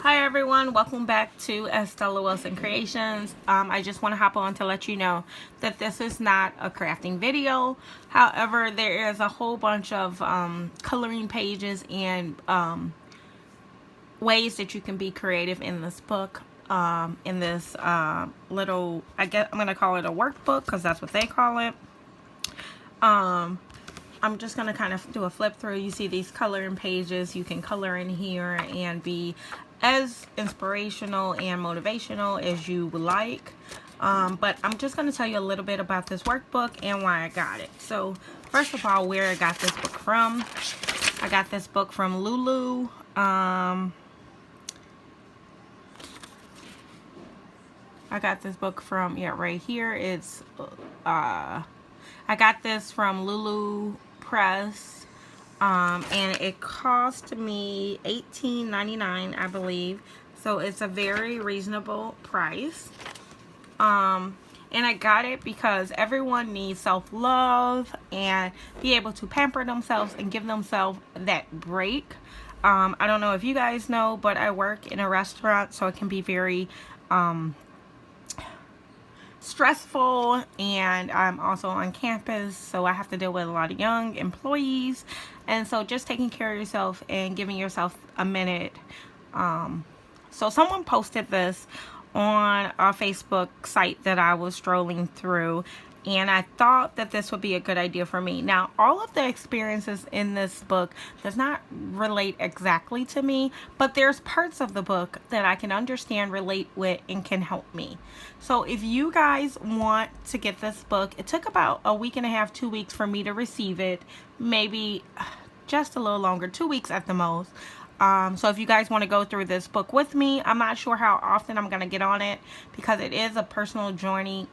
Hi everyone, welcome back to Estella Wilson Creations. I just want to hop on to let you know that this is not a crafting video. However, there is a whole bunch of coloring pages and ways that you can be creative in this book. In this little, I guess I'm going to call it a workbook because that's what they call it. I'm just going to kind of do a flip through. You see these coloring pages. You can color in here and be as inspirational and motivational as you would like. But I'm just going to tell you a little bit about this workbook and why I got it. So first of all, where I got this book from. I got this book from Lulu. I got this book from, right here. It's, I got this from Lulu Press. And it cost me $18.99, I believe. So it's a very reasonable price. And I got it because everyone needs self-love and be able to pamper themselves and give themselves that break. I don't know if you guys know, but I work in a restaurant, so it can be very stressful, and I'm also on campus, so I have to deal with a lot of young employees, and so just taking care of yourself and giving yourself a minute. So someone posted this on a Facebook site that I was strolling through, and I thought that this would be a good idea for me. Now, all of the experiences in this book does not relate exactly to me, but there's parts of the book that I can understand, relate with, and can help me. So if you guys want to get this book, it took about a week and a half, 2 weeks for me to receive it. Maybe just a little longer, 2 weeks at the most. So if you guys want to go through this book with me, I'm not sure how often I'm going to get on it because it is a personal journey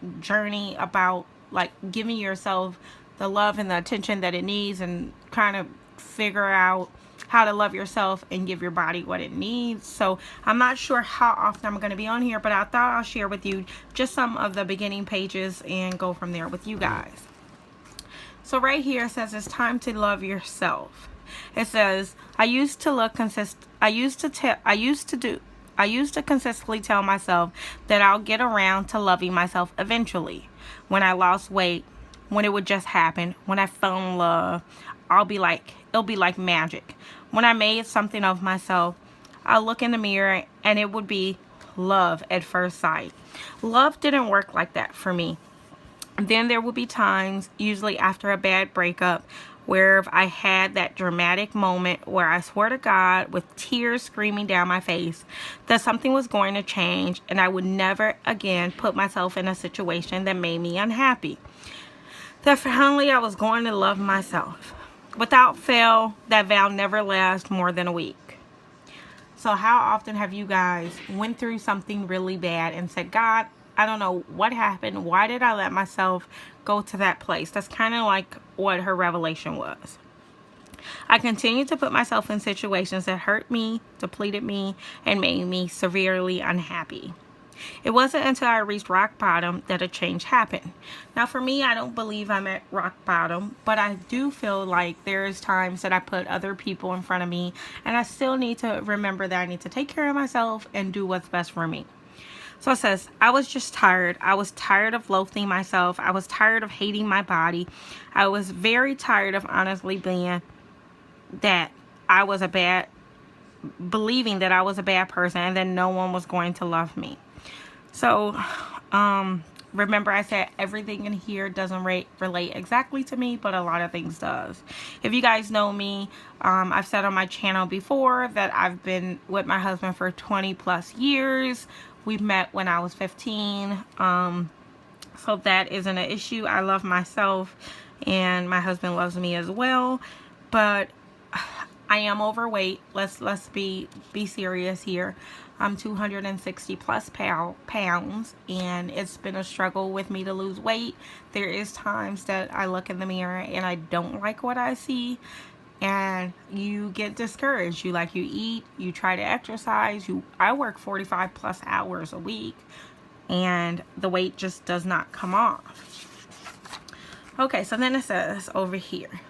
about like giving yourself the love and the attention that it needs, and kind of figure out how to love yourself and give your body what it needs. So I'm not sure how often I'm going to be on here, but I thought I'll share with you just some of the beginning pages and go from there with you guys. So right here it says it's time to love yourself. It says, I used to consistently tell myself that I'll get around to loving myself eventually. When I lost weight, when it would just happen, when I fell in love, it'll be like magic. When I made something of myself, I'll look in the mirror and it would be love at first sight. Love didn't work like that for me. Then there would be times, usually after a bad breakup, where I had that dramatic moment where I swear to God, with tears screaming down my face, that something was going to change and I would never again put myself in a situation that made me unhappy. That finally I was going to love myself. Without fail, that vow never lasts more than a week. So how often have you guys went through something really bad and said, God, I don't know what happened. Why did I let myself go to that place? That's kind of like what her revelation was. I continued to put myself in situations that hurt me, depleted me, and made me severely unhappy. It wasn't until I reached rock bottom that a change happened. Now for me, I don't believe I'm at rock bottom, but I do feel like there's times that I put other people in front of me, and I still need to remember that I need to take care of myself and do what's best for me. So it says, I was just tired. I was tired of loathing myself. I was tired of hating my body. I was very tired of honestly believing that I was a bad person and that no one was going to love me. So, remember I said everything in here doesn't relate exactly to me, but a lot of things does. If you guys know me, I've said on my channel before that I've been with my husband for 20 plus years. We met when I was 15. So that isn't an issue. I love myself and my husband loves me as well. But I am overweight. Let's be serious here. I'm 260 plus pounds, and it's been a struggle with me to lose weight. There is times that I look in the mirror and I don't like what I see, and you get discouraged. You eat, you try to exercise. I work 45 plus hours a week, and the weight just does not come off. Okay, so then it says over here,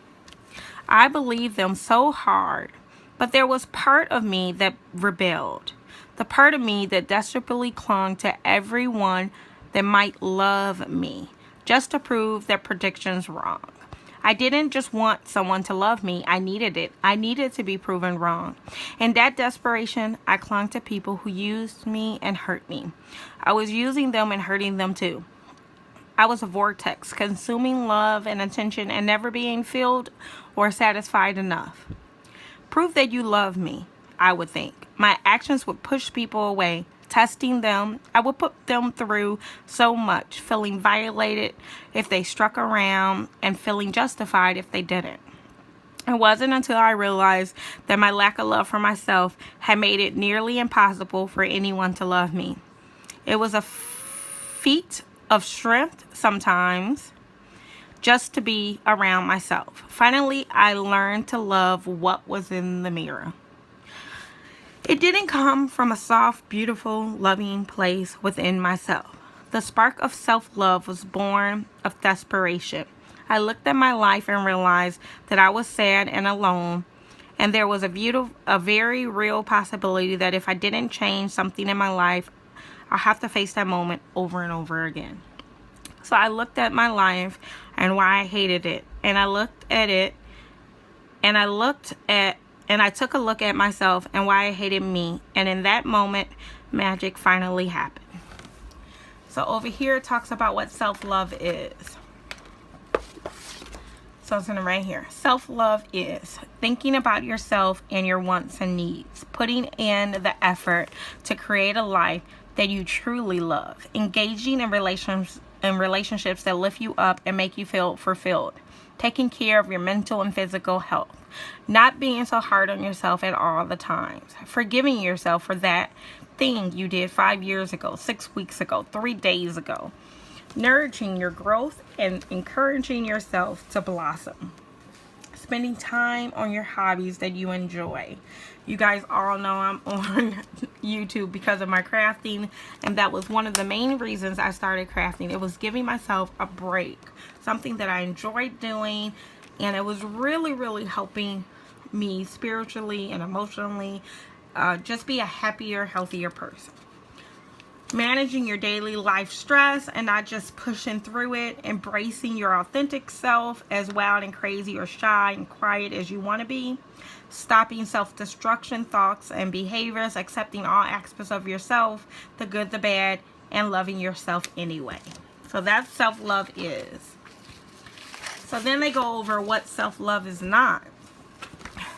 I believe them so hard But there was part of me that rebelled. The part of me that desperately clung to everyone that might love me, just to prove their predictions wrong. I didn't just want someone to love me. I needed it. I needed to be proven wrong. In that desperation, I clung to people who used me and hurt me. I was using them and hurting them too. I was a vortex, consuming love and attention and never being filled or satisfied enough. Prove that you love me, I would think. My actions would push people away. Testing them, I would put them through so much, feeling violated if they struck around and feeling justified if they didn't. It wasn't until I realized that my lack of love for myself had made it nearly impossible for anyone to love me. It was a feat of strength sometimes just to be around myself. Finally, I learned to love what was in the mirror. It didn't come from a soft, beautiful, loving place within myself. The spark of self-love was born of desperation. I looked at my life and realized that I was sad and alone, and there was a very real possibility that if I didn't change something in my life, I'll have to face that moment over and over again. So I looked at my life and why I hated it, and I looked at it, and I took a look at myself and why I hated me. And in that moment, magic finally happened. So over here, it talks about what self-love is. So it's in right here. Self-love is thinking about yourself and your wants and needs. Putting in the effort to create a life that you truly love. Engaging in relationships that lift you up and make you feel fulfilled. Taking care of your mental and physical health. Not being so hard on yourself at all the times. Forgiving yourself for that thing you did 5 years ago, 6 weeks ago, 3 days ago. Nurturing your growth and encouraging yourself to blossom. Spending time on your hobbies that you enjoy. You guys all know I'm on YouTube because of my crafting, and that was one of the main reasons I started crafting. It was giving myself a break, something that I enjoyed doing, and it was really helping me spiritually and emotionally just be a happier, healthier person. Managing your daily life stress and not just pushing through it. Embracing your authentic self, as wild and crazy or shy and quiet as you want to be. Stopping self-destruction thoughts and behaviors. Accepting all aspects of yourself, the good, the bad, and loving yourself anyway. So that's self-love is. So then they go over what self-love is not.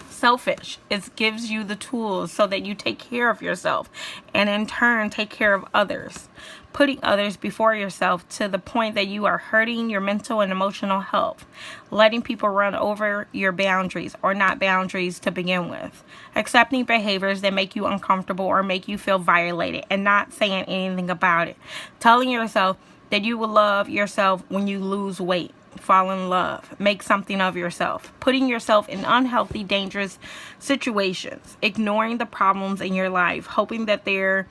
Selfish. It gives you the tools so that you take care of yourself and in turn take care of others. Putting others before yourself to the point that you are hurting your mental and emotional health. Letting people run over your boundaries or not boundaries to begin with. Accepting behaviors that make you uncomfortable or make you feel violated and not saying anything about it. Telling yourself that you will love yourself when you lose weight. Fall in love. Make something of yourself. Putting yourself in unhealthy, dangerous situations. Ignoring the problems in your life. Hoping that they're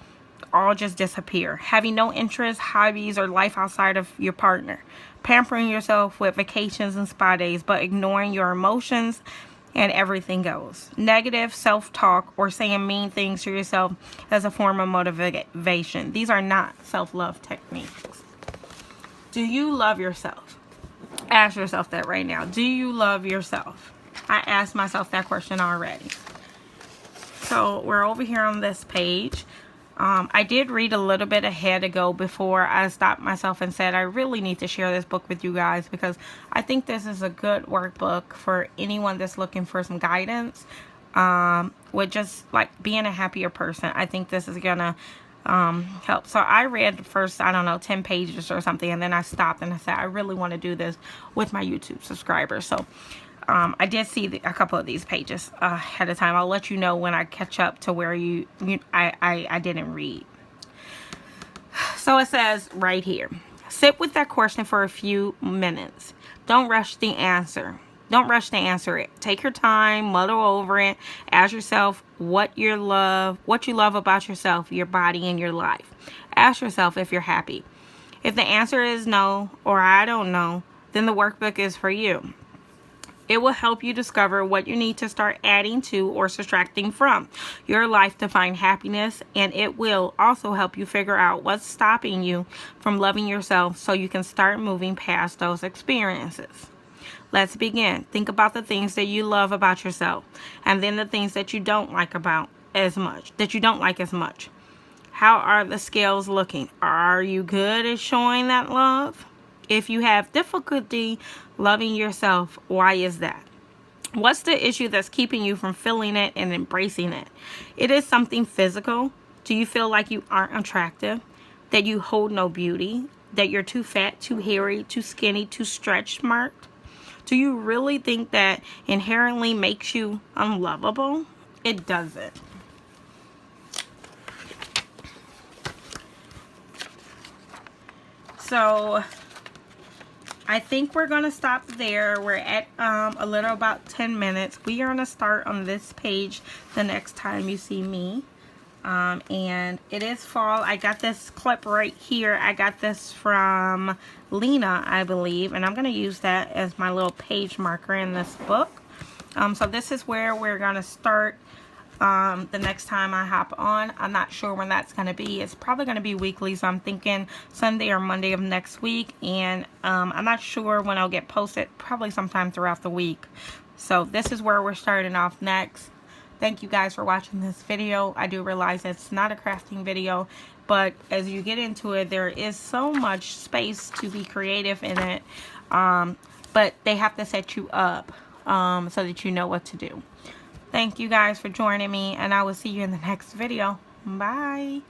all just disappear. Having no interests, hobbies, or life outside of your partner. Pampering yourself with vacations and spa days, but ignoring your emotions and everything goes. Negative self-talk or saying mean things to yourself as a form of motivation. These are not self-love techniques. Do you love yourself? Ask yourself that right now. Do you love yourself? I asked myself that question already. So we're over here on this page. I did read a little bit ahead ago before I stopped myself and said I really need to share this book with you guys because I think this is a good workbook for anyone that's looking for some guidance with just like being a happier person. I think this is gonna help. So I read the first, 10 pages or something, and then I stopped and I said I really want to do this with my YouTube subscribers. So I did see a couple of these pages ahead of time. I'll let you know when I catch up to where I didn't read. So it says right here, sit with that question for a few minutes. Don't rush the answer. Don't rush to answer it. Take your time, muddle over it. Ask yourself what you love about yourself, your body, and your life. Ask yourself if you're happy. If the answer is no or I don't know, then the workbook is for you. It will help you discover what you need to start adding to or subtracting from your life to find happiness, and it will also help you figure out what's stopping you from loving yourself so you can start moving past those experiences. Let's begin. Think about the things that you love about yourself, and then the things that you don't like as much. How are the scales looking? Are you good at showing that love? If you have difficulty loving yourself, why is that? What's the issue that's keeping you from feeling it and embracing it? It is something physical. Do you feel like you aren't attractive? That you hold no beauty? That you're too fat, too hairy, too skinny, too stretch marked? Do you really think that inherently makes you unlovable? It doesn't. So I think we're going to stop there. We're at a little about 10 minutes. We are going to start on this page the next time you see me. And it is fall. I got this clip right here. I got this from Lena, I believe. And I'm going to use that as my little page marker in this book. So this is where we're going to start the next time I hop on. I'm not sure when that's going to be. It's probably going to be weekly, so I'm thinking Sunday or Monday of next week, and I'm not sure when I'll get posted, probably sometime throughout the week. So this is where we're starting off next. Thank you guys for watching this video. I do realize it's not a crafting video, but as you get into it, there is so much space to be creative in it, but they have to set you up so that you know what to do. Thank you guys for joining me, and I will see you in the next video. Bye.